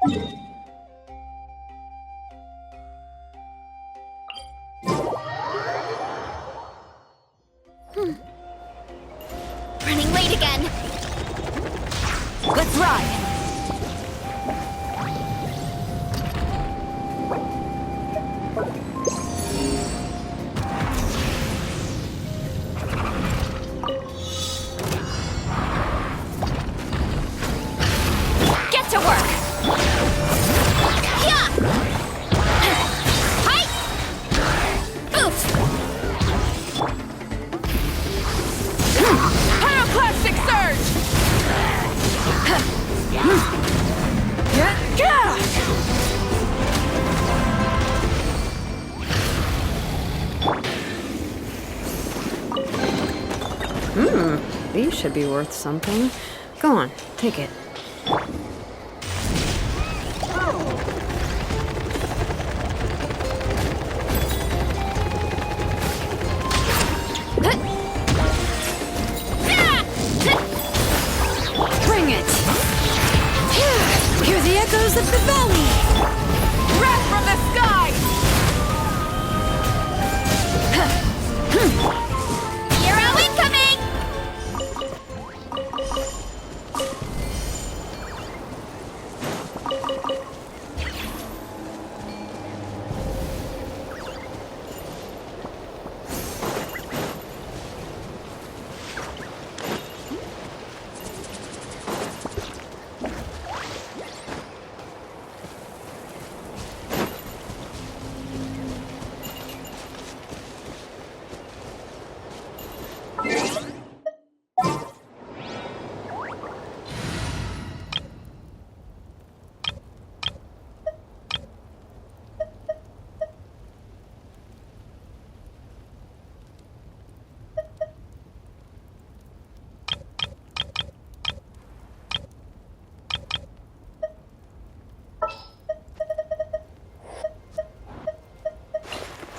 Running late again. Let's ride! Get to work! Yeah! Hi! Oof! Pyroclastic surge! These should be worth something. Go on, take it. Bring it! Hear the echoes of the valley! Wrath from the sky! Hero incoming!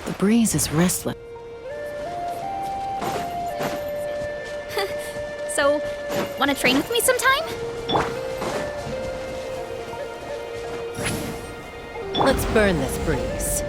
The breeze is restless. So, wanna train with me sometime? Let's burn this breeze.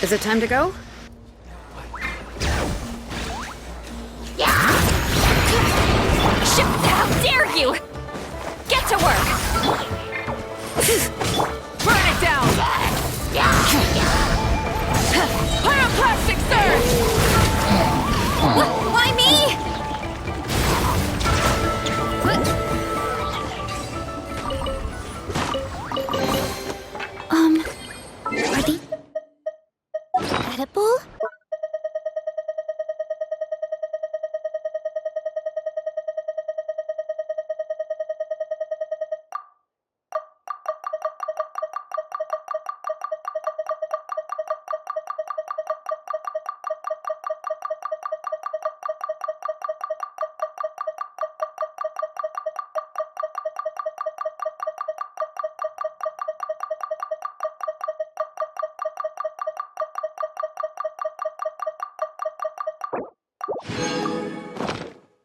Is it time to go? Shit, how dare you! Get to work! Burn it down! Pyroclastic surge! Why me? Are they edible?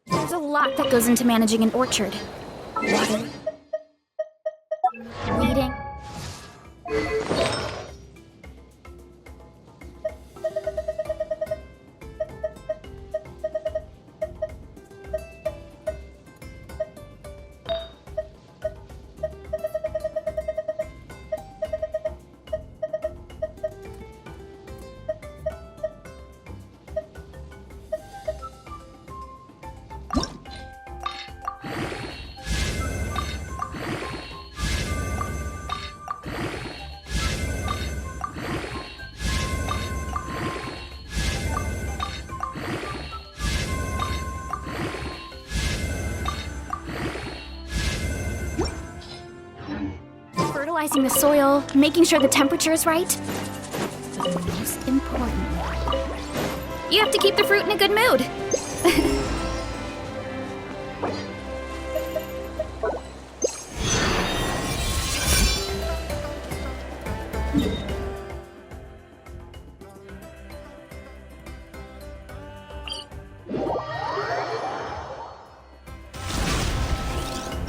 There's a lot that goes into managing an orchard. Water. Weeding. Fertilizing the soil, making sure the temperature is right. but the most important one. You have to keep the fruit in a good mood.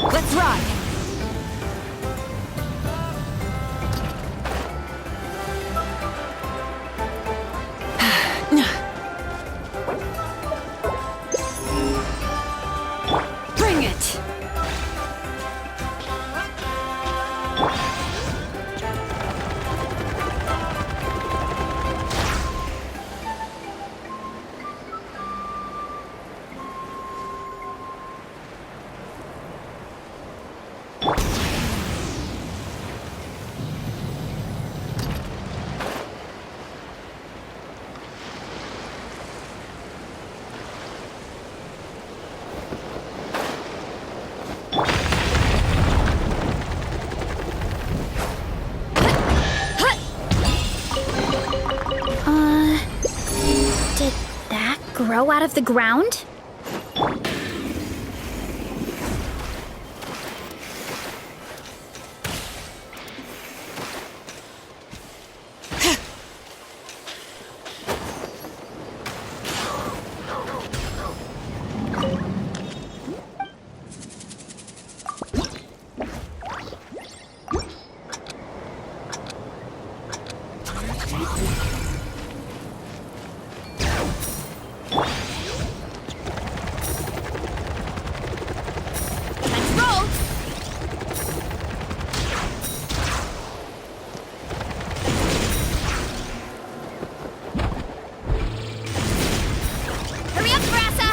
Let's ride! Bring it! Did that grow out of the ground? Let's roll! Hurry up, Grassa!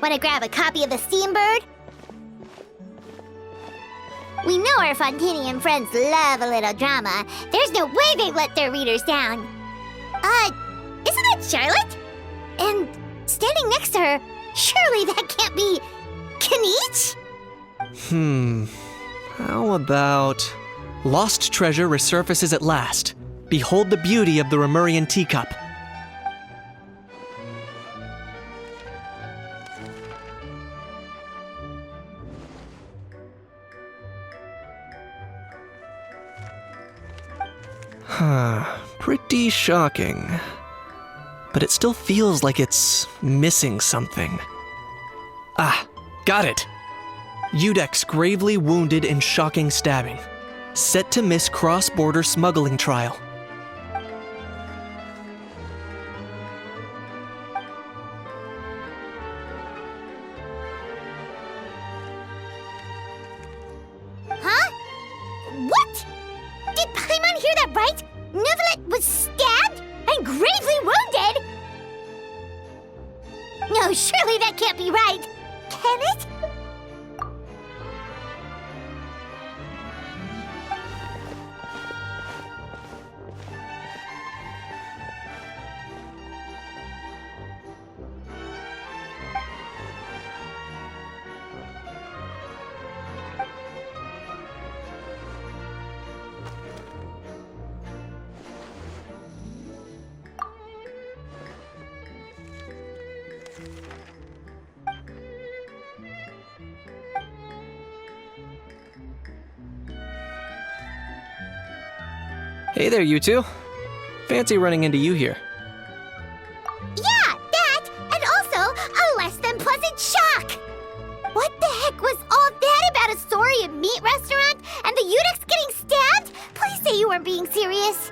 Wanna grab a copy of the Steambird? We know our Fontanian friends love a little drama. There's no way they let their readers down. Isn't that Charlotte? And standing next to her, surely that can't be Kinich? How about... Lost treasure resurfaces at last. Behold the beauty of the Remurian teacup. Pretty shocking. But it still feels like it's missing something. Ah, got it! Udex gravely wounded in shocking stabbing. Set to miss cross-border smuggling trial. Huh? What? Did Paimon hear that right? Neuvillette was stabbed and gravely wounded? No, surely that can't be right. Can it? Hey there, you two. Fancy running into you here. Yeah, that, and also a less than pleasant shock. What the heck was all that about a Saurian meat restaurant and the Udex getting stabbed? Please say you weren't being serious.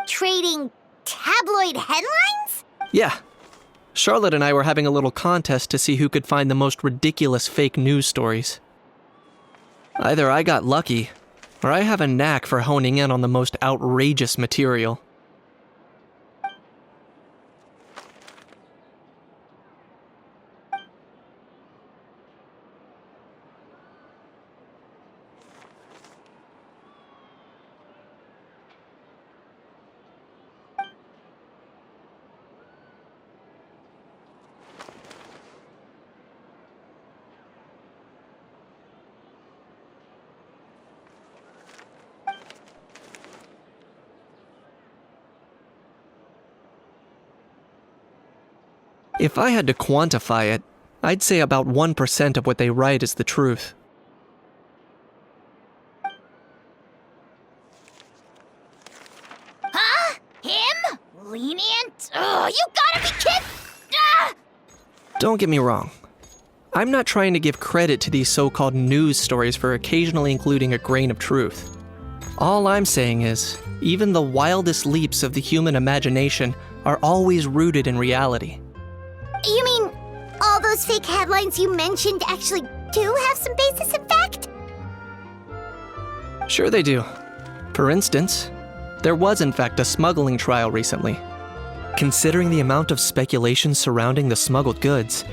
Trading tabloid headlines? Yeah. Charlotte and I were having a little contest to see who could find the most ridiculous fake news stories. Either I got lucky, or I have a knack for honing in on the most outrageous material. If I had to quantify it, I'd say about 1% of what they write is the truth. Huh? Him? Lenient? Ugh, you gotta be kidding! Ah! Don't get me wrong. I'm not trying to give credit to these so-called news stories for occasionally including a grain of truth. All I'm saying is, even the wildest leaps of the human imagination are always rooted in reality. You mean all those fake headlines you mentioned actually do have some basis in fact? Sure they do. For instance, there was in fact a smuggling trial recently. Considering the amount of speculation surrounding the smuggled goods,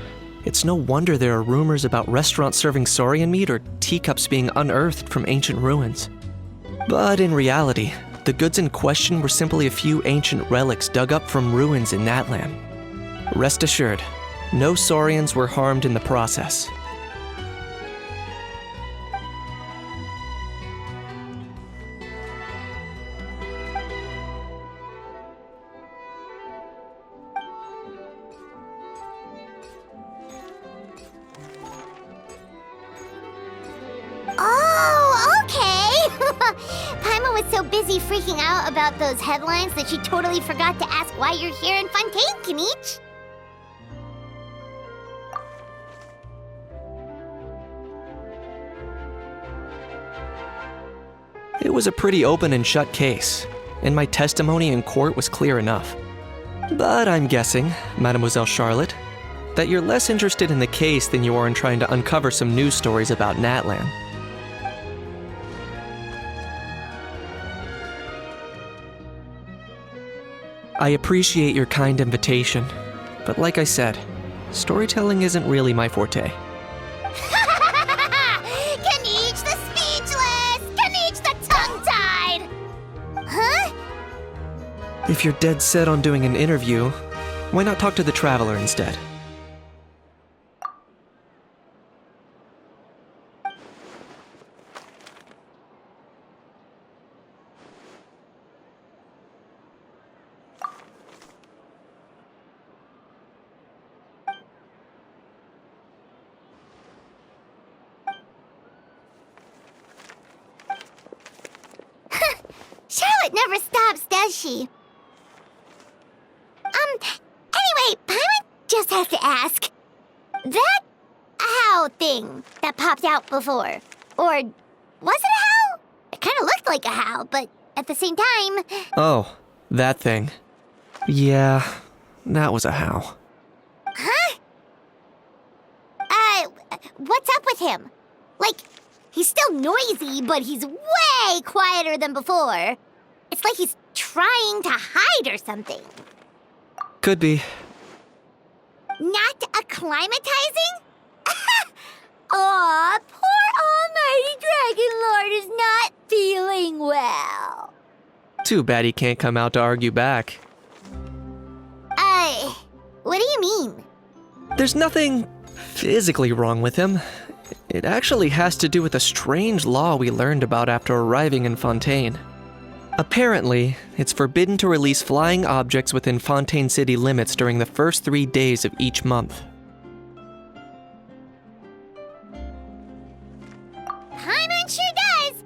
it's no wonder there are rumors about restaurants serving saurian meat or teacups being unearthed from ancient ruins. But in reality, the goods in question were simply a few ancient relics dug up from ruins in Natlan. Rest assured, no saurians were harmed in the process. Oh, okay! Paimon was so busy freaking out about those headlines that she totally forgot to ask why you're here in Fontaine, Kinich. It was a pretty open and shut case, and my testimony in court was clear enough. But I'm guessing, Mademoiselle Charlotte, that you're less interested in the case than you are in trying to uncover some news stories about Natlan. I appreciate your kind invitation, but like I said, storytelling isn't really my forte. Kaniche the speechless! Kaniche the tongue-tied! Huh? If you're dead set on doing an interview, why not talk to the Traveler instead? Charlotte never stops, does she? Anyway, Paimon just has to ask. That owl thing that popped out before, or was it a howl? It kind of looked like a howl, but at the same time... Oh, that thing. Yeah, that was a howl. Huh? What's up with him? Like, he's still noisy, but he's way quieter than before. It's like he's trying to hide or something. Could be. Not acclimatizing? Aw, poor Almighty Dragon Lord is not feeling well. Too bad he can't come out to argue back. What do you mean? There's nothing physically wrong with him. It actually has to do with a strange law we learned about after arriving in Fontaine. Apparently, it's forbidden to release flying objects within Fontaine city limits during the first 3 days of each month. Paimon sure does.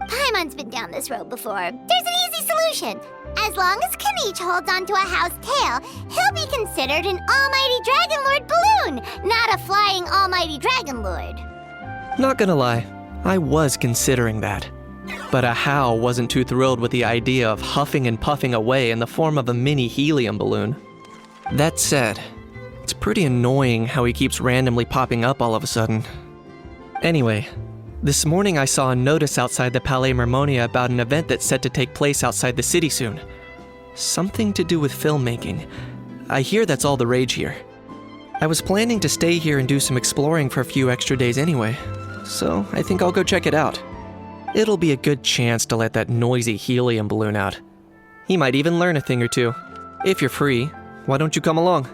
Paimon's been down this road before. There's an easy solution. As long as Kaniche holds onto a house tail, he'll be considered an Almighty Dragon Lord balloon, not a flying Almighty Dragon Lord. Not gonna lie, I was considering that. But Ahau wasn't too thrilled with the idea of huffing and puffing away in the form of a mini helium balloon. That said, it's pretty annoying how he keeps randomly popping up all of a sudden. Anyway, this morning I saw a notice outside the Palais Mermonia about an event that's set to take place outside the city soon. Something to do with filmmaking. I hear that's all the rage here. I was planning to stay here and do some exploring for a few extra days anyway, so I think I'll go check it out. It'll be a good chance to let that noisy helium balloon out. He might even learn a thing or two. If you're free, why don't you come along?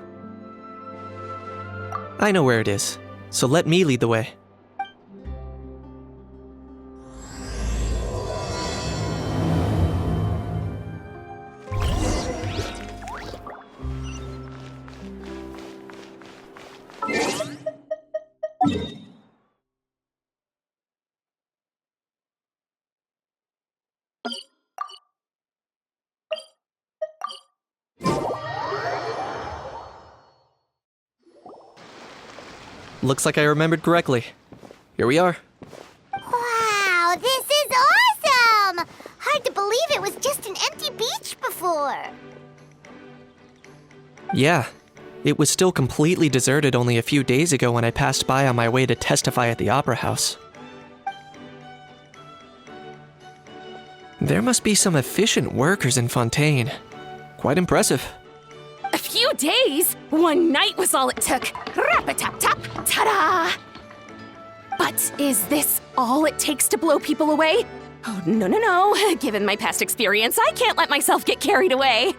I know where it is, so let me lead the way. Looks like I remembered correctly. Here we are. Wow, this is awesome! Hard to believe it was just an empty beach before. Yeah, it was still completely deserted only a few days ago when I passed by on my way to testify at the Opera House. There must be some efficient workers in Fontaine. Quite impressive. A few days? One night was all it took. Rap-a-tap-tap, ta-da! But is this all it takes to blow people away? Oh, no. Given my past experience, I can't let myself get carried away.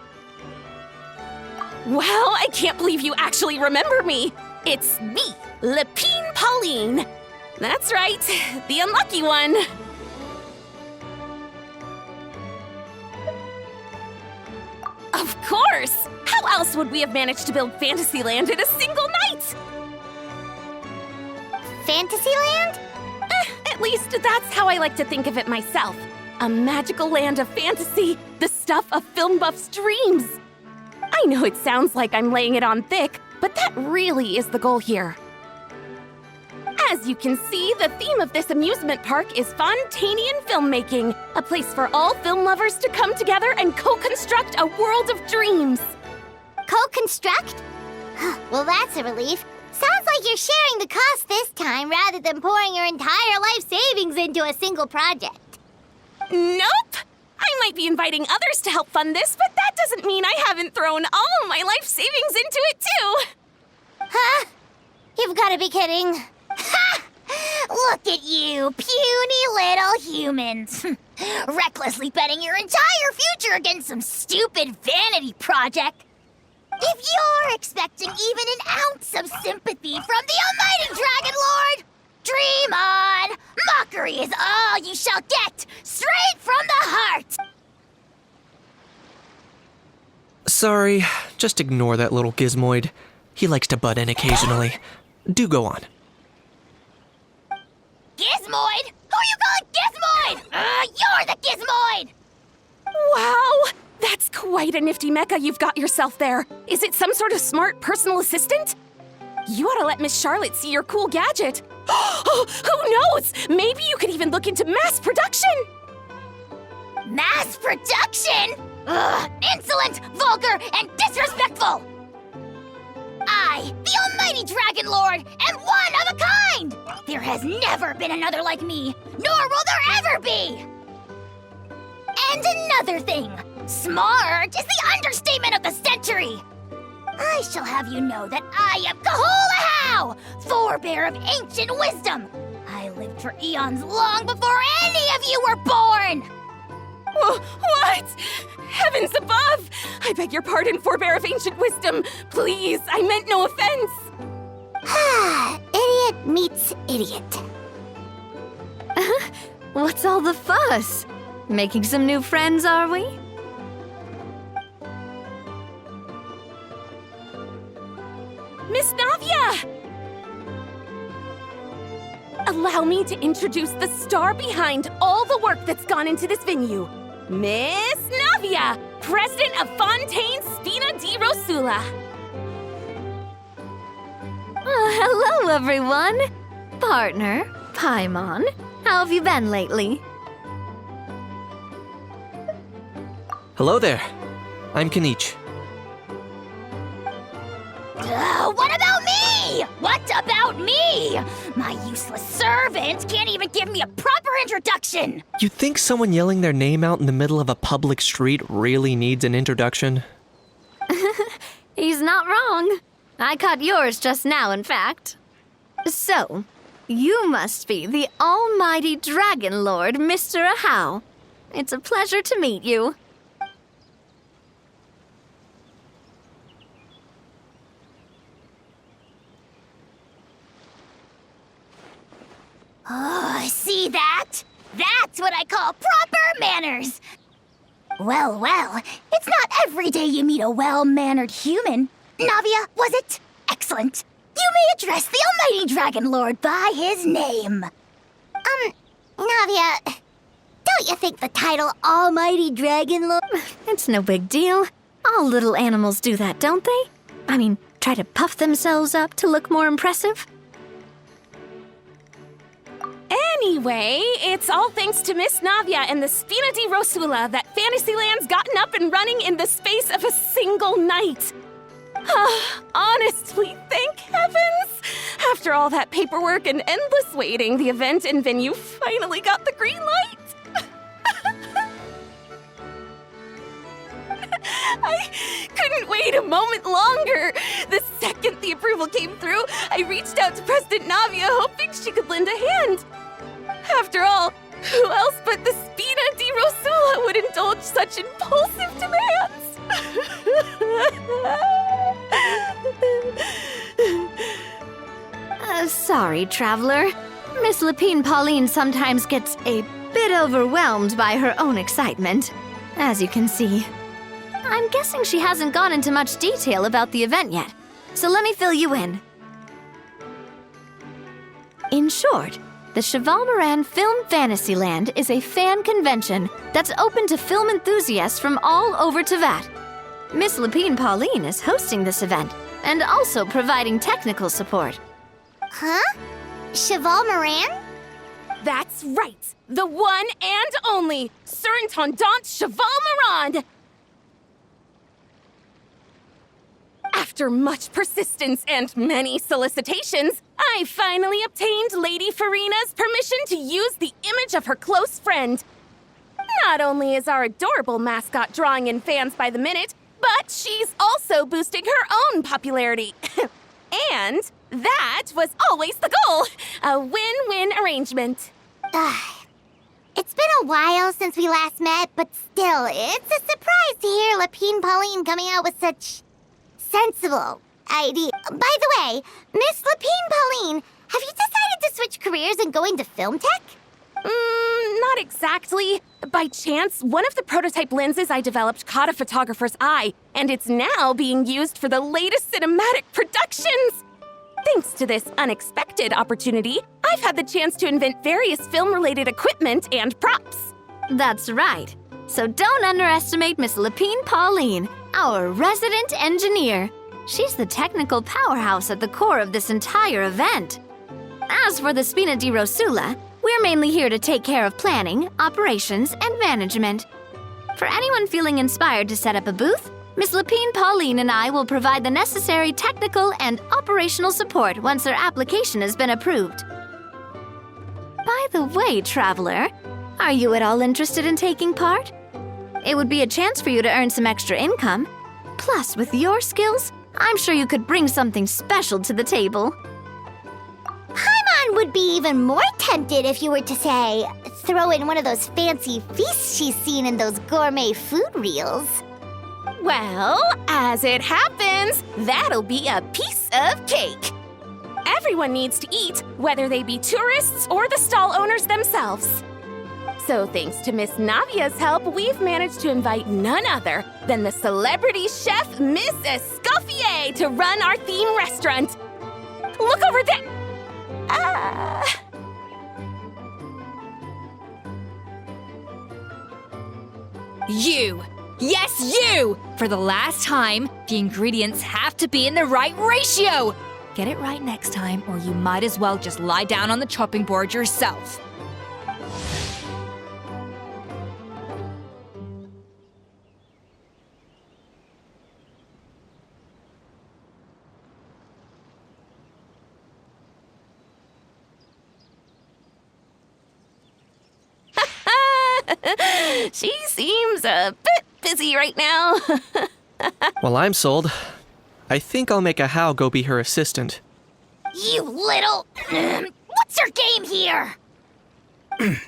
Well, I can't believe you actually remember me. It's me, Lepine Pauline. That's right, the unlucky one. Of course! How else would we have managed to build Fantasyland in a single night? Fantasyland? At least that's how I like to think of it myself. A magical land of fantasy, the stuff of film buffs' dreams. I know it sounds like I'm laying it on thick, but that really is the goal here. As you can see, the theme of this amusement park is Fontainian filmmaking, a place for all film lovers to come together and co-construct a world of dreams. Co-construct? Well, that's a relief. Sounds like you're sharing the cost this time rather than pouring your entire life savings into a single project. Nope! I might be inviting others to help fund this, but that doesn't mean I haven't thrown all of my life savings into it, too. Huh? You've got to be kidding. Ha! Look at you, puny little humans. Recklessly betting your entire future against some stupid vanity project. If you're expecting even an ounce of sympathy from the almighty Dragon Lord, dream on! Mockery is all you shall get, straight from the heart! Sorry, just ignore that little gizmoid. He likes to butt in occasionally. Do go on. Gizmoid? Who you calling Gizmoid? You're the Gizmoid! Wow! That's quite a nifty mecha you've got yourself there. Is it some sort of smart personal assistant? You ought to let Miss Charlotte see your cool gadget. Who knows? Maybe you could even look into mass production! Mass production? Ugh, insolent, vulgar, and disrespectful! I, the almighty Dragon Lord, am one of a kind! There has never been another like me, nor will there ever be! And another thing, smart is the understatement of the century! I shall have you know that I am Kahulahau, forebear of ancient wisdom! I lived for eons long before any of you were born! What? Heavens above! I beg your pardon, forebear of ancient wisdom. Please, I meant no offense. Idiot meets idiot. What's all the fuss? Making some new friends, are we? Miss Navia! Allow me to introduce the star behind all the work that's gone into this venue. Miss Navia, president of Fontaine Spina di Rosula. Hello, everyone. Partner, Paimon, how have you been lately? Hello there. I'm Kanich. What about me? What about me? My useless servant can't even give me a proper introduction. You think someone yelling their name out in the middle of a public street really needs an introduction? He's not wrong. I caught yours just now, in fact. So, you must be the almighty Dragon Lord, Mr. Ahau. It's a pleasure to meet you. Oh, see that? That's what I call proper manners. Well, it's not every day you meet a well-mannered human. Navia, was it? Excellent. You may address the almighty Dragon Lord by his name. Navia, don't you think the title Almighty Dragon Lord... It's no big deal. All little animals do that, don't they? I mean, try to puff themselves up to look more impressive. Anyway, it's all thanks to Miss Navia and the Spina di Rosula that Fantasyland's gotten up and running in the space of a single night. Honestly, thank heavens! After all that paperwork and endless waiting, the event and venue finally got the green light. I couldn't wait a moment longer. The second the approval came through, I reached out to President Navia, hoping she could lend a hand. After all, who else but the Spina di Rosula would indulge such impulsive demands? Sorry, traveler. Miss Lapine Pauline sometimes gets a bit overwhelmed by her own excitement, as you can see. I'm guessing she hasn't gone into much detail about the event yet, so let me fill you in. In short, the Cheval Moran Film Fantasyland is a fan convention that's open to film enthusiasts from all over Teyvat. Miss Lapine Pauline is hosting this event and also providing technical support. Huh? Cheval Moran? That's right, the one and only Surintendant Cheval Moran! After much persistence and many solicitations, I finally obtained Lady Farina's permission to use the image of her close friend. Not only is our adorable mascot drawing in fans by the minute, but she's also boosting her own popularity. And that was always the goal. A win-win arrangement. It's been a while since we last met, but still, it's a surprise to hear Lapine Pauline coming out with such sensible idea. By the way, Miss Lapine Pauline, have you decided to switch careers and go into film tech? Not exactly. By chance, one of the prototype lenses I developed caught a photographer's eye, and it's now being used for the latest cinematic productions. Thanks to this unexpected opportunity, I've had the chance to invent various film-related equipment and props. That's right. So don't underestimate Miss Lapine Pauline, our resident engineer. She's the technical powerhouse at the core of this entire event. As for the Spina di Rosula, we're mainly here to take care of planning, operations, and management. For anyone feeling inspired to set up a booth, Miss Lapine Pauline and I will provide the necessary technical and operational support once their application has been approved. By the way, traveler, are you at all interested in taking part? It would be a chance for you to earn some extra income. Plus, with your skills, I'm sure you could bring something special to the table. Paimon would be even more tempted if you were to, say, throw in one of those fancy feasts she's seen in those gourmet food reels. Well, as it happens, that'll be a piece of cake. Everyone needs to eat, whether they be tourists or the stall owners themselves. So thanks to Miss Navia's help, we've managed to invite none other than the celebrity chef, Miss Escoffier, to run our theme restaurant. Look over there! You! Yes, you! For the last time, the ingredients have to be in the right ratio! Get it right next time, or you might as well just lie down on the chopping board yourself. She seems a bit busy right now. Well, I'm sold. I think I'll make a How go be her assistant. You little... What's your game here?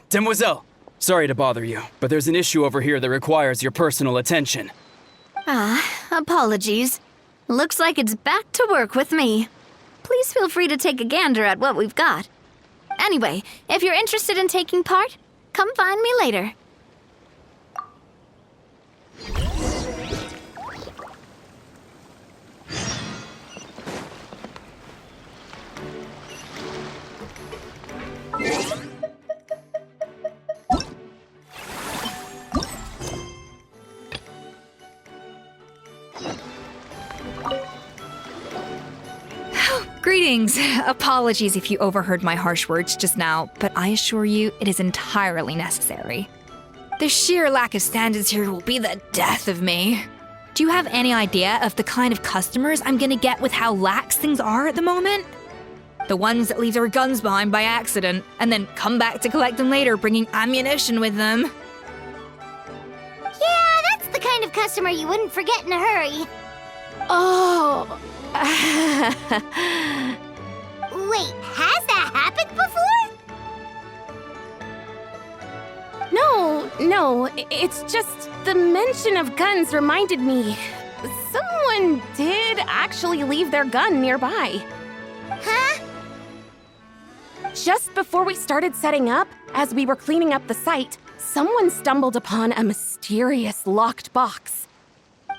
Demoiselle, sorry to bother you, but there's an issue over here that requires your personal attention. Apologies. Looks like it's back to work with me. Please feel free to take a gander at what we've got. Anyway, if you're interested in taking part, come find me later. Greetings. Apologies if you overheard my harsh words just now, but I assure you it is entirely necessary. The sheer lack of standards here will be the death of me. Do you have any idea of the kind of customers I'm gonna get with how lax things are at the moment? The ones that leave their guns behind by accident and then come back to collect them later bringing ammunition with them. Yeah, that's the kind of customer you wouldn't forget in a hurry. Oh. Wait, has that happened before? No, it's just the mention of guns reminded me. Someone did actually leave their gun nearby. Huh? Just before we started setting up, as we were cleaning up the site, someone stumbled upon a mysterious locked box.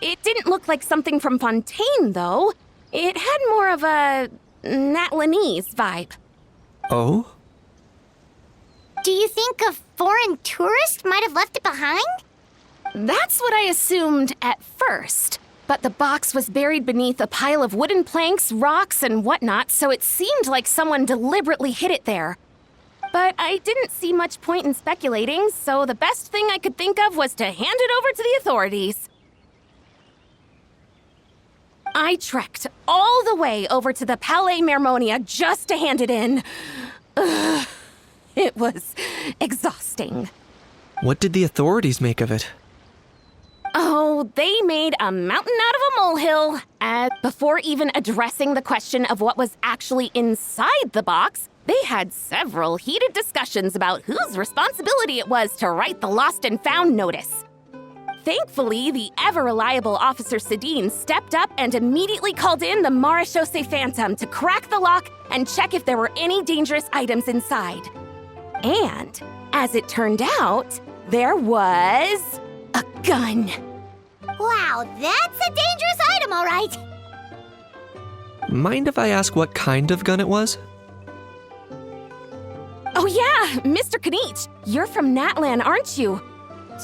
It didn't look like something from Fontaine, though. It had more of a Natlanese vibe. Oh? Do you think a foreign tourist might have left it behind? That's what I assumed at first. But the box was buried beneath a pile of wooden planks, rocks, and whatnot, so it seemed like someone deliberately hid it there. But I didn't see much point in speculating, so the best thing I could think of was to hand it over to the authorities. I trekked all the way over to the Palais Mermonia just to hand it in. Ugh, it was exhausting. What did the authorities make of it? Oh, they made a mountain out of a molehill. Before even addressing the question of what was actually inside the box, they had several heated discussions about whose responsibility it was to write the lost and found notice. Thankfully, the ever-reliable Officer Sedine stepped up and immediately called in the Marechaussee Phantom to crack the lock and check if there were any dangerous items inside. And, as it turned out, there was a gun. Wow, that's a dangerous item, all right. Mind if I ask what kind of gun it was? Oh yeah, Mr. Kanich, you're from Natlan, aren't you?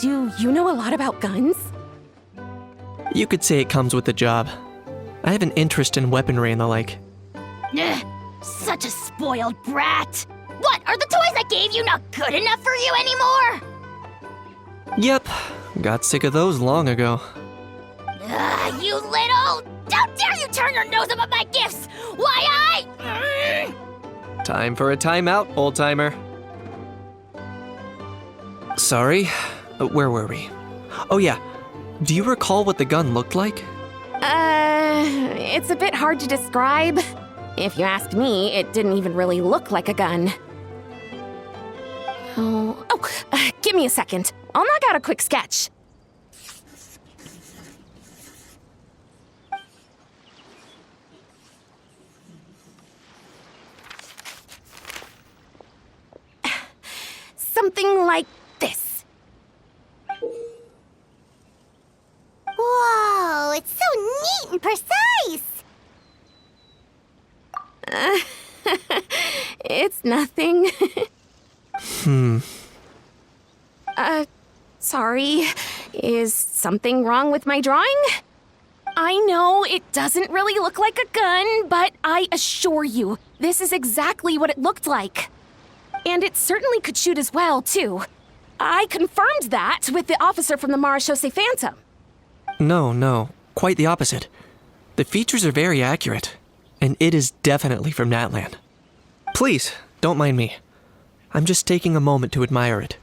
Do you know a lot about guns? You could say it comes with the job. I have an interest in weaponry and the like. Ugh, such a spoiled brat. What, are the toys I gave you not good enough for you anymore? Yep, got sick of those long ago. Ugh, you little... How dare you turn your nose up at my gifts? Why Time for a timeout, old-timer. Sorry, where were we? Oh yeah, do you recall what the gun looked like? It's a bit hard to describe. If you ask me, it didn't even really look like a gun. Give me a second. I'll knock out a quick sketch. Something like this. Whoa, it's so neat and precise. It's nothing. Sorry. Is something wrong with my drawing? I know it doesn't really look like a gun, but I assure you, this is exactly what it looked like. And it certainly could shoot as well, too. I confirmed that with the officer from the Marechaussee Phantom. No, quite the opposite. The features are very accurate, and it is definitely from Natlan. Please, don't mind me. I'm just taking a moment to admire it.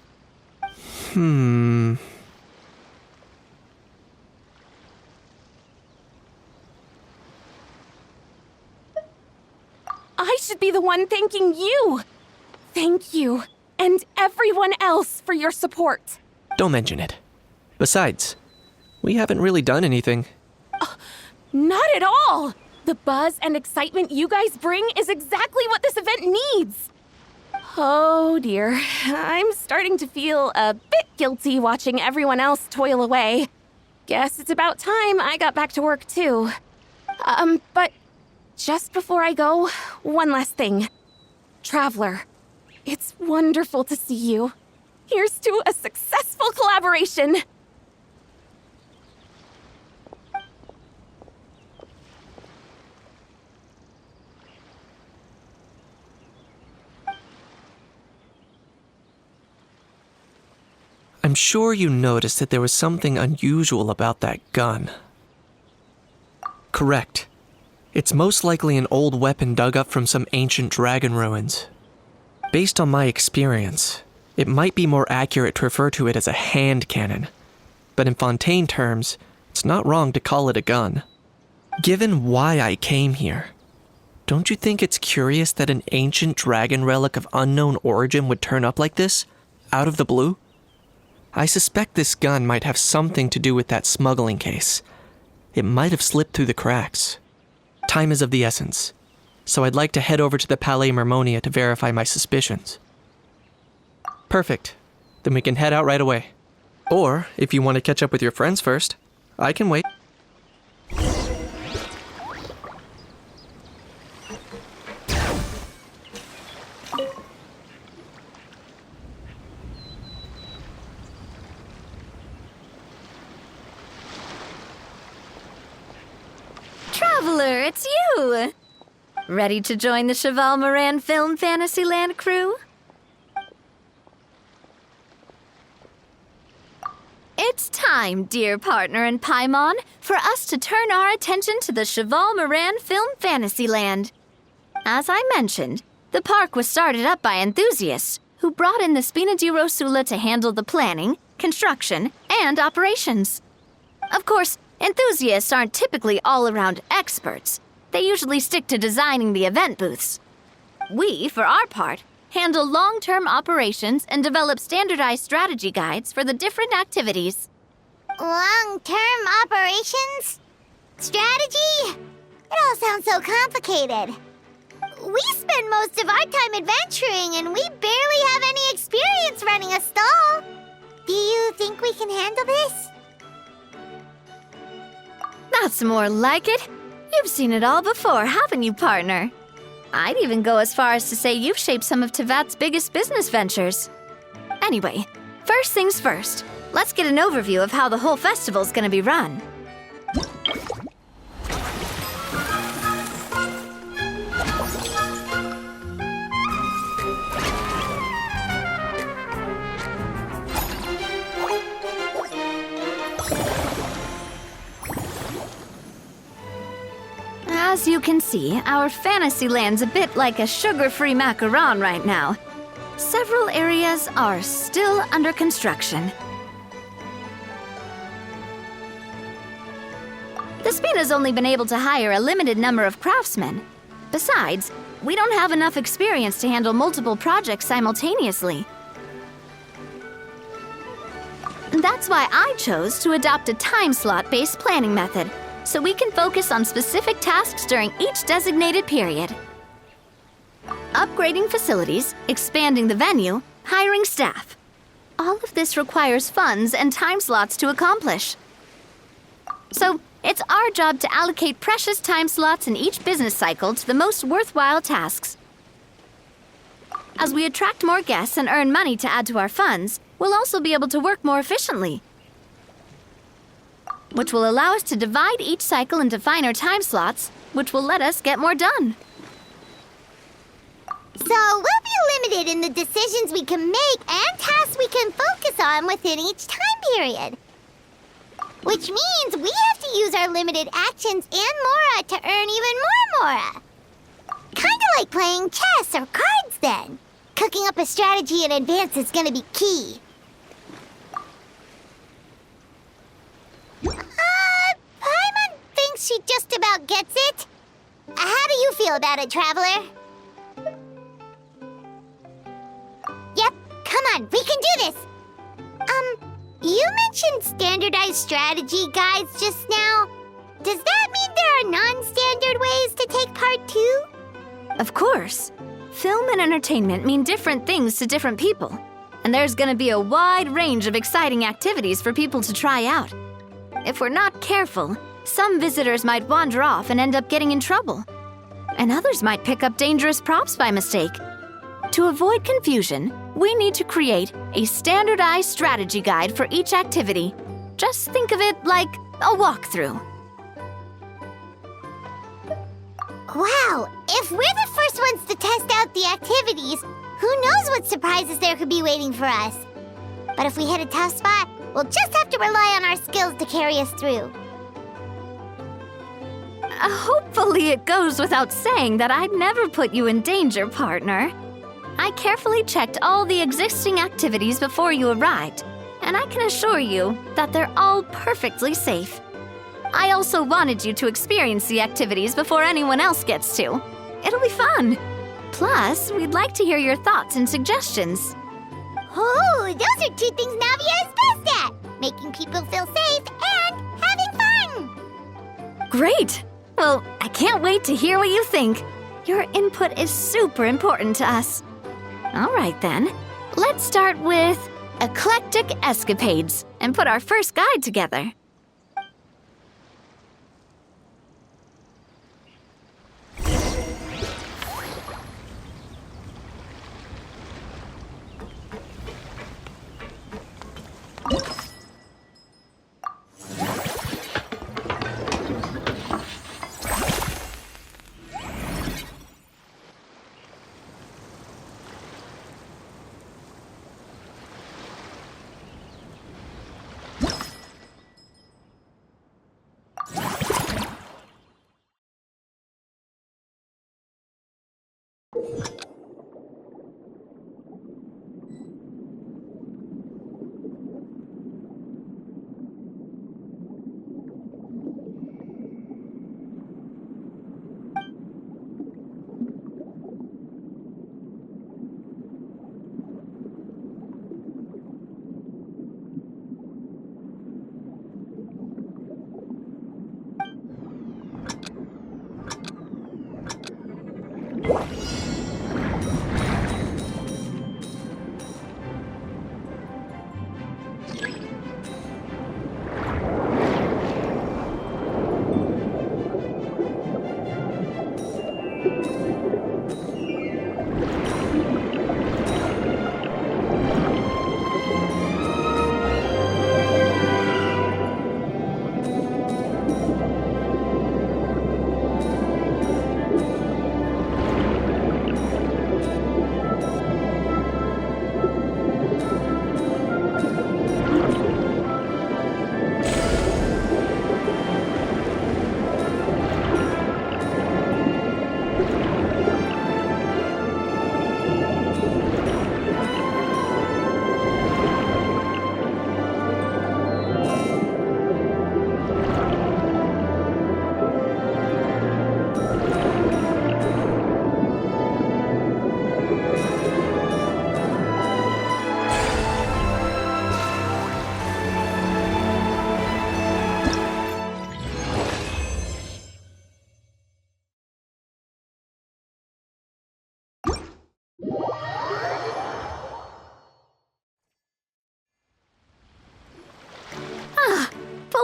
I should be the one thanking you. Thank you, and everyone else for your support. Don't mention it. Besides, we haven't really done anything. Not at all! The buzz and excitement you guys bring is exactly what this event needs. Oh dear, I'm starting to feel a bit guilty watching everyone else toil away. Guess it's about time I got back to work too. But just before I go, one last thing. Traveler, it's wonderful to see you. Here's to a successful collaboration. I'm sure you noticed that there was something unusual about that gun. Correct. It's most likely an old weapon dug up from some ancient dragon ruins. Based on my experience, it might be more accurate to refer to it as a hand cannon. But in Fontaine terms, it's not wrong to call it a gun. Given why I came here, don't you think it's curious that an ancient dragon relic of unknown origin would turn up like this, out of the blue? I suspect this gun might have something to do with that smuggling case. It might have slipped through the cracks. Time is of the essence, so I'd like to head over to the Palais Mermonia to verify my suspicions. Perfect. Then we can head out right away. Or, if you want to catch up with your friends first, I can wait. Traveler, it's you! Ready to join the Cheval Moran Film Fantasyland crew? It's time, dear partner in Paimon, for us to turn our attention to the Cheval Moran Film Fantasyland. As I mentioned, the park was started up by enthusiasts who brought in the Spina di Rosula to handle the planning, construction, and operations. Of course, enthusiasts aren't typically all-around experts. They usually stick to designing the event booths. We, for our part, handle long-term operations and develop standardized strategy guides for the different activities. Long-term operations? Strategy? It all sounds so complicated. We spend most of our time adventuring, and we barely have any experience running a stall. Do you think we can handle this? That's more like it. You've seen it all before, haven't you, partner? I'd even go as far as to say you've shaped some of Tevat's biggest business ventures. Anyway, first things first. Let's get an overview of how the whole festival's gonna be run. As you can see, our Fantasyland's a bit like a sugar-free macaron right now. Several areas are still under construction. The Spina's only been able to hire a limited number of craftsmen. Besides, we don't have enough experience to handle multiple projects simultaneously. That's why I chose to adopt a time slot-based planning method, so we can focus on specific tasks during each designated period. Upgrading facilities, expanding the venue, hiring staff. All of this requires funds and time slots to accomplish. So, it's our job to allocate precious time slots in each business cycle to the most worthwhile tasks. As we attract more guests and earn money to add to our funds, we'll also be able to work more efficiently, which will allow us to divide each cycle into finer time slots, which will let us get more done. So we'll be limited in the decisions we can make and tasks we can focus on within each time period. Which means we have to use our limited actions and Mora to earn even more Mora. Kinda like playing chess or cards then. Cooking up a strategy in advance is gonna be key. Paimon thinks she just about gets it. How do you feel about it, Traveler? Yep, come on, we can do this! You mentioned standardized strategy guides just now. Does that mean there are non-standard ways to take part too? Of course. Film and entertainment mean different things to different people, and there's gonna be a wide range of exciting activities for people to try out. If we're not careful, some visitors might wander off and end up getting in trouble, and others might pick up dangerous props by mistake. To avoid confusion, we need to create a standardized strategy guide for each activity. Just think of it like a walkthrough. Wow, if we're the first ones to test out the activities, who knows what surprises there could be waiting for us? But if we hit a tough spot, we'll just have to rely on our skills to carry us through. Hopefully it goes without saying that I'd never put you in danger, partner. I carefully checked all the existing activities before you arrived, and I can assure you that they're all perfectly safe. I also wanted you to experience the activities before anyone else gets to. It'll be fun. Plus, we'd like to hear your thoughts and suggestions. Oh, those are two things Navia is best at! Making people feel safe and having fun! Great! Well, I can't wait to hear what you think. Your input is super important to us. All right then, let's start with eclectic escapades and put our first guide together.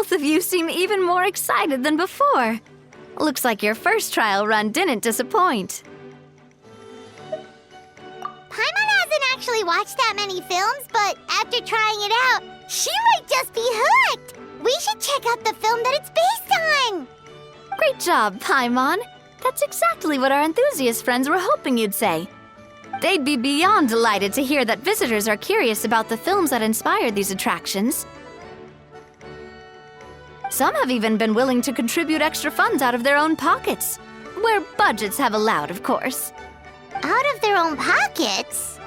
Both of you seem even more excited than before. Looks like your first trial run didn't disappoint. Paimon hasn't actually watched that many films, but after trying it out, she might just be hooked. We should check out the film that it's based on. Great job, Paimon. That's exactly what our enthusiast friends were hoping you'd say. They'd be beyond delighted to hear that visitors are curious about the films that inspired these attractions. Some have even been willing to contribute extra funds out of their own pockets, where budgets have allowed, of course. Out of their own pockets?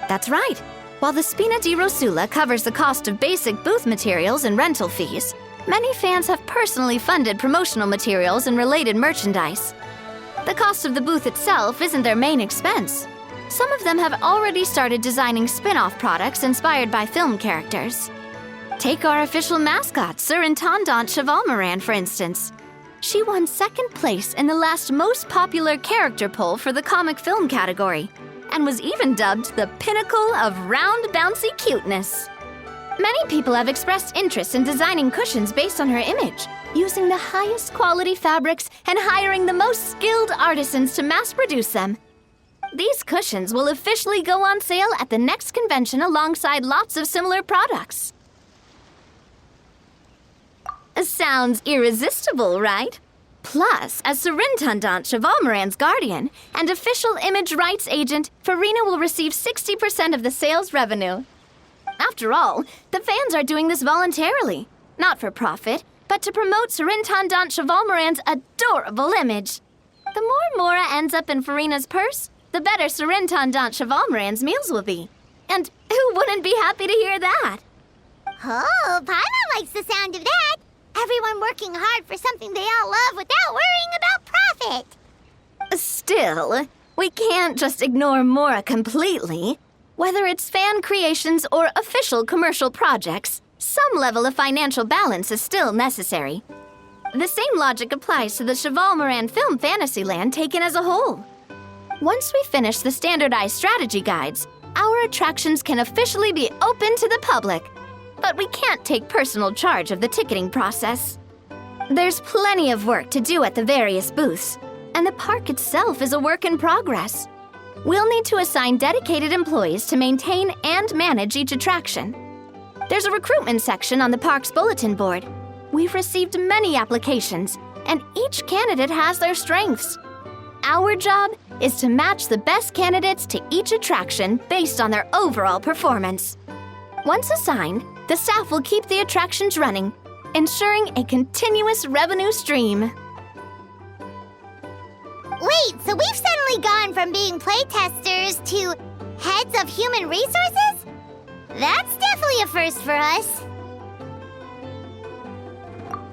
That's right. While the Spina di Rosula covers the cost of basic booth materials and rental fees, many fans have personally funded promotional materials and related merchandise. The cost of the booth itself isn't their main expense. Some of them have already started designing spin-off products inspired by film characters. Take our official mascot, Surintendant Chevalmoran, for instance. She won second place in the last most popular character poll for the comic film category, and was even dubbed the pinnacle of round, bouncy cuteness. Many people have expressed interest in designing cushions based on her image, using the highest quality fabrics and hiring the most skilled artisans to mass produce them. These cushions will officially go on sale at the next convention alongside lots of similar products. Sounds irresistible, right? Plus, as Surintendant Chevalmoran's guardian and official image rights agent, Farina will receive 60% of the sales revenue. After all, the fans are doing this voluntarily, not for profit, but to promote Surintendant Chevalmoran's adorable image. The more Mora ends up in Farina's purse, the better Surintendant Chevalmoran's meals will be. And who wouldn't be happy to hear that? Oh, Paimon likes the sound of that. Everyone working hard for something they all love without worrying about profit. Still, we can't just ignore Mora completely. Whether it's fan creations or official commercial projects, some level of financial balance is still necessary. The same logic applies to the Chevalmoran Film Fantasyland taken as a whole. Once we finish the standardized strategy guides, our attractions can officially be open to the public. But we can't take personal charge of the ticketing process. There's plenty of work to do at the various booths, and the park itself is a work in progress. We'll need to assign dedicated employees to maintain and manage each attraction. There's a recruitment section on the park's bulletin board. We've received many applications, and each candidate has their strengths. Our job is to match the best candidates to each attraction based on their overall performance. Once assigned, the staff will keep the attractions running, ensuring a continuous revenue stream. Wait, so we've suddenly gone from being playtesters to heads of human resources? That's definitely a first for us.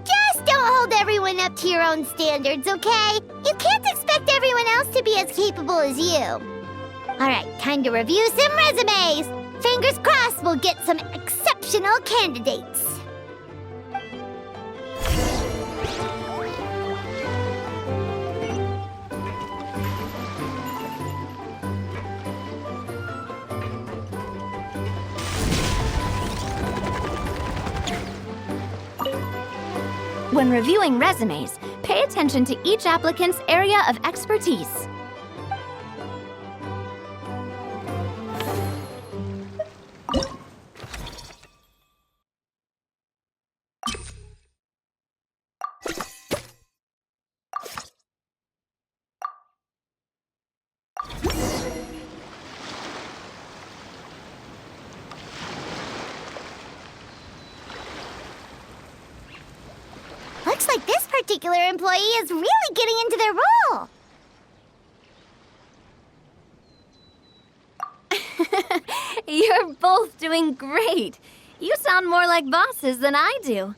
Just don't hold everyone up to your own standards, okay? You can't expect everyone else to be as capable as you. All right, time to review some resumes. Fingers crossed we'll get some exceptional candidates. When reviewing resumes, pay attention to each applicant's area of expertise. Looks like this particular employee is really getting into their role. You're both doing great. You sound more like bosses than I do.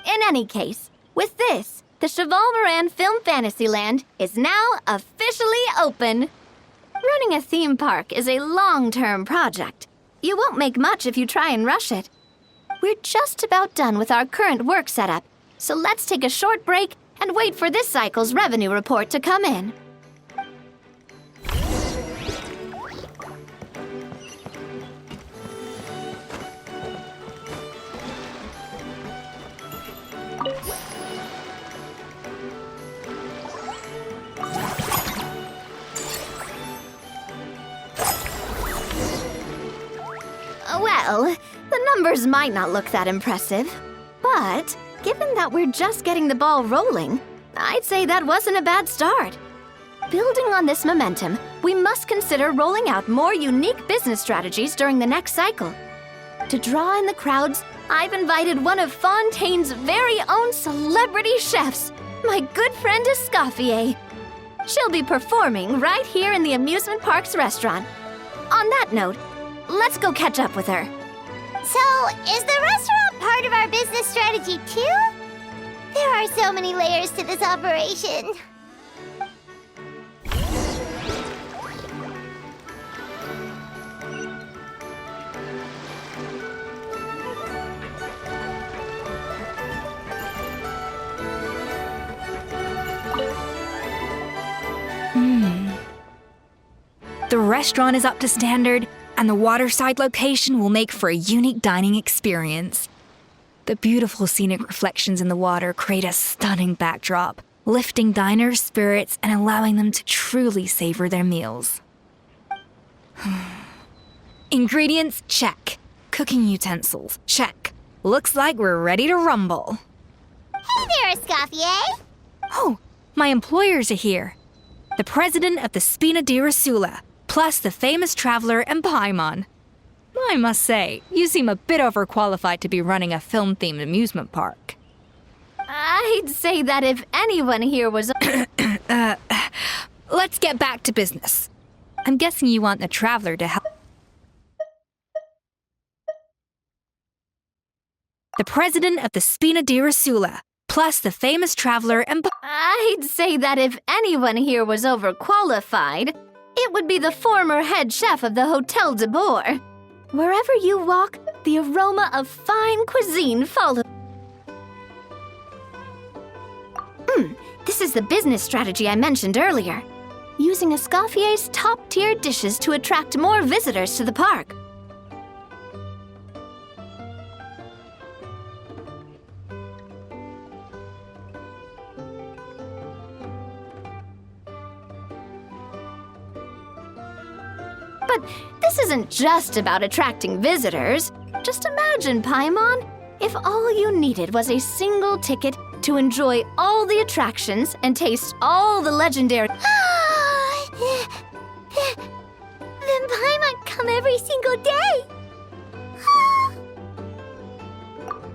In any case, with this, the Chevalmoran Film Fantasyland is now officially open. Running a theme park is a long-term project. You won't make much if you try and rush it. We're just about done with our current work setup, so let's take a short break and wait for this cycle's revenue report to come in. Well, the numbers might not look that impressive, but given that we're just getting the ball rolling, I'd say that wasn't a bad start. Building on this momentum, we must consider rolling out more unique business strategies during the next cycle. To draw in the crowds, I've invited one of Fontaine's very own celebrity chefs, my good friend Escoffier. She'll be performing right here in the amusement park's restaurant. On that note, let's go catch up with her. So, is the restaurant part of our business strategy too? There are so many layers to this operation. The restaurant is up to standard, and the waterside location will make for a unique dining experience. The beautiful scenic reflections in the water create a stunning backdrop, lifting diners' spirits and allowing them to truly savor their meals. Ingredients, check. Cooking utensils, check. Looks like we're ready to rumble. Hey there, Escoffier! Oh, my employers are here. The president of the Spina di Rosula, plus the famous traveler and Paimon. I must say, you seem a bit overqualified to be running a film-themed amusement park. I'd say that if anyone here was... Let's get back to business. I'm guessing you want the traveler to help. The president of the Spina di Rosula, plus the famous traveler and... I'd say that if anyone here was overqualified, it would be the former head chef of the Hotel de Boer. Wherever you walk, the aroma of fine cuisine follows. This is the business strategy I mentioned earlier. Using Escoffier's top-tier dishes to attract more visitors to the park. But this isn't just about attracting visitors. Just imagine, Paimon, if all you needed was a single ticket to enjoy all the attractions and taste all the legendary... Then Paimon come every single day!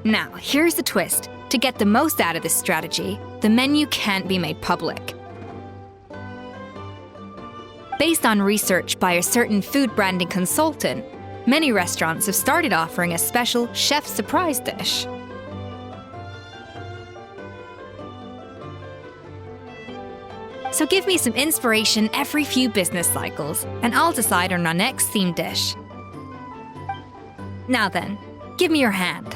Now, here's the twist. To get the most out of this strategy, the menu can't be made public. Based on research by a certain food branding consultant, many restaurants have started offering a special chef surprise dish. So give me some inspiration every few business cycles, and I'll decide on our next theme dish. Now then, give me your hand.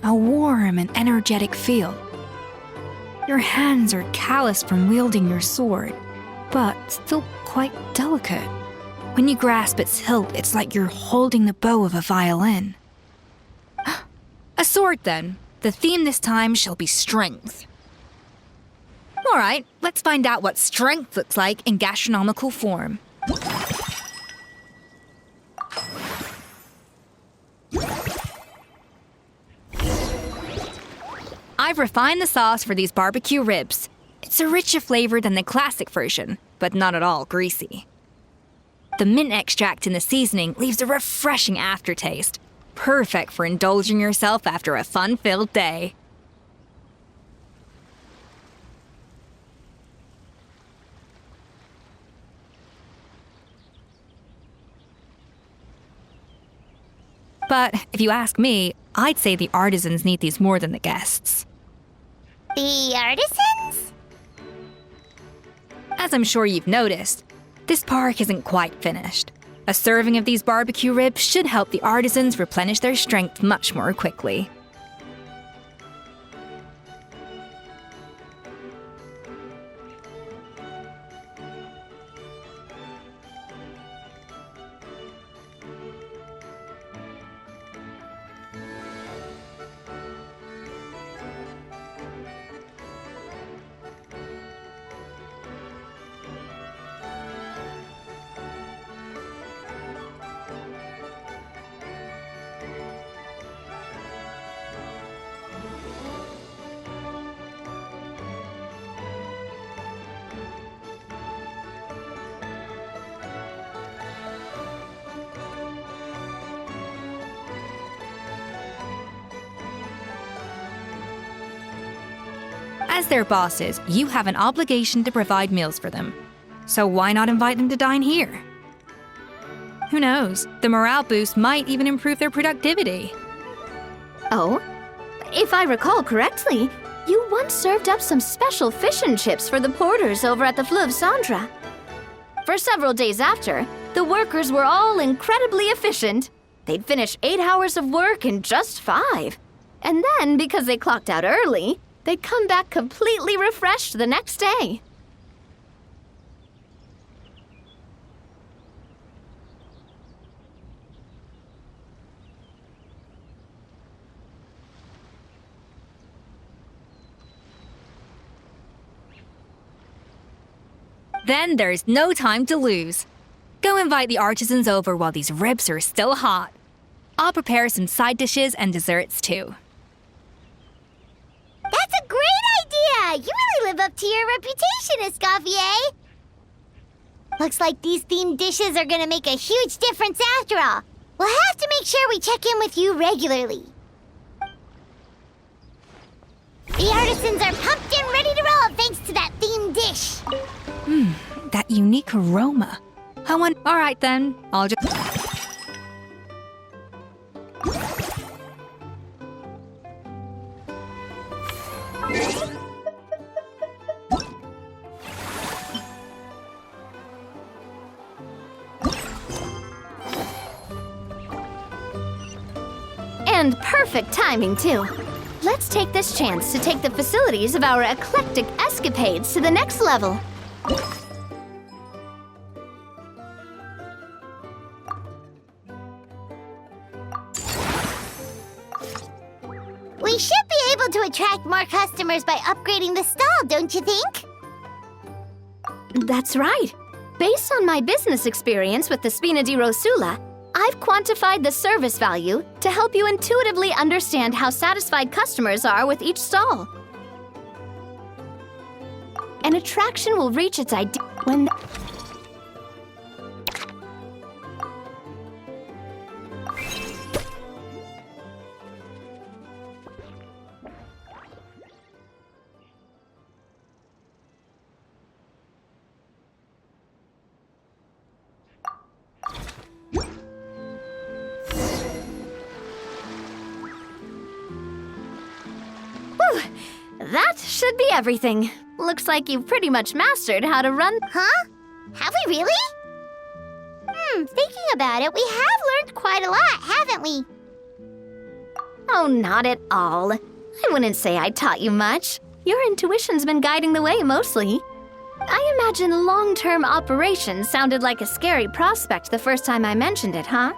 A warm and energetic feel. Your hands are calloused from wielding your sword, but still quite delicate. When you grasp its hilt, it's like you're holding the bow of a violin. A sword, then. The theme this time shall be strength. All right, let's find out what strength looks like in gastronomical form. I've refined the sauce for these barbecue ribs. It's a richer flavor than the classic version, but not at all greasy. The mint extract in the seasoning leaves a refreshing aftertaste, perfect for indulging yourself after a fun-filled day. But if you ask me, I'd say the artisans need these more than the guests. The artisans? As I'm sure you've noticed, this park isn't quite finished. A serving of these barbecue ribs should help the artisans replenish their strength much more quickly. As their bosses, you have an obligation to provide meals for them. So why not invite them to dine here? Who knows? The morale boost might even improve their productivity. Oh? If I recall correctly, you once served up some special fish and chips for the porters over at the Fleuve Cendra. For several days after, the workers were all incredibly efficient. They'd finish 8 hours of work in just 5. And then, because they clocked out early, they'd come back completely refreshed the next day. Then there's no time to lose. Go invite the artisans over while these ribs are still hot. I'll prepare some side dishes and desserts too. That's a great idea! You really live up to your reputation, Escoffier! Looks like these themed dishes are gonna make a huge difference after all. We'll have to make sure we check in with you regularly. The artisans are pumped and ready to roll thanks to that themed dish. That unique aroma. All right then, I'll just... And perfect timing, too. Let's take this chance to take the facilities of our eclectic escapades to the next level. We should be able to attract more customers by upgrading the stall, don't you think? That's right. Based on my business experience with the Spina di Rosula, I've quantified the service value to help you intuitively understand how satisfied customers are with each stall. An attraction will reach its ideal when... That should be everything. Looks like you've pretty much mastered how to run... Huh? Have we really? Thinking about it, we have learned quite a lot, haven't we? Oh, not at all. I wouldn't say I taught you much. Your intuition's been guiding the way mostly. I imagine long-term operations sounded like a scary prospect the first time I mentioned it, huh?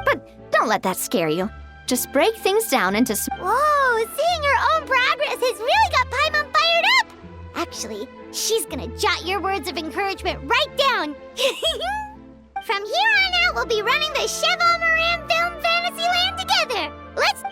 But don't let that scare you. Just break things down into... Whoa, seeing your own progress has really got Paimon fired up! Actually, she's gonna jot your words of encouragement right down. From here on out, we'll be running the Cheval Moran Film Fantasyland together. Let's...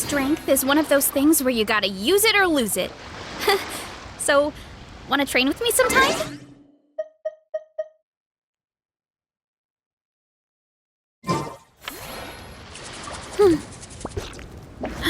strength is one of those things where you gotta use it or lose it. So, wanna train with me sometime?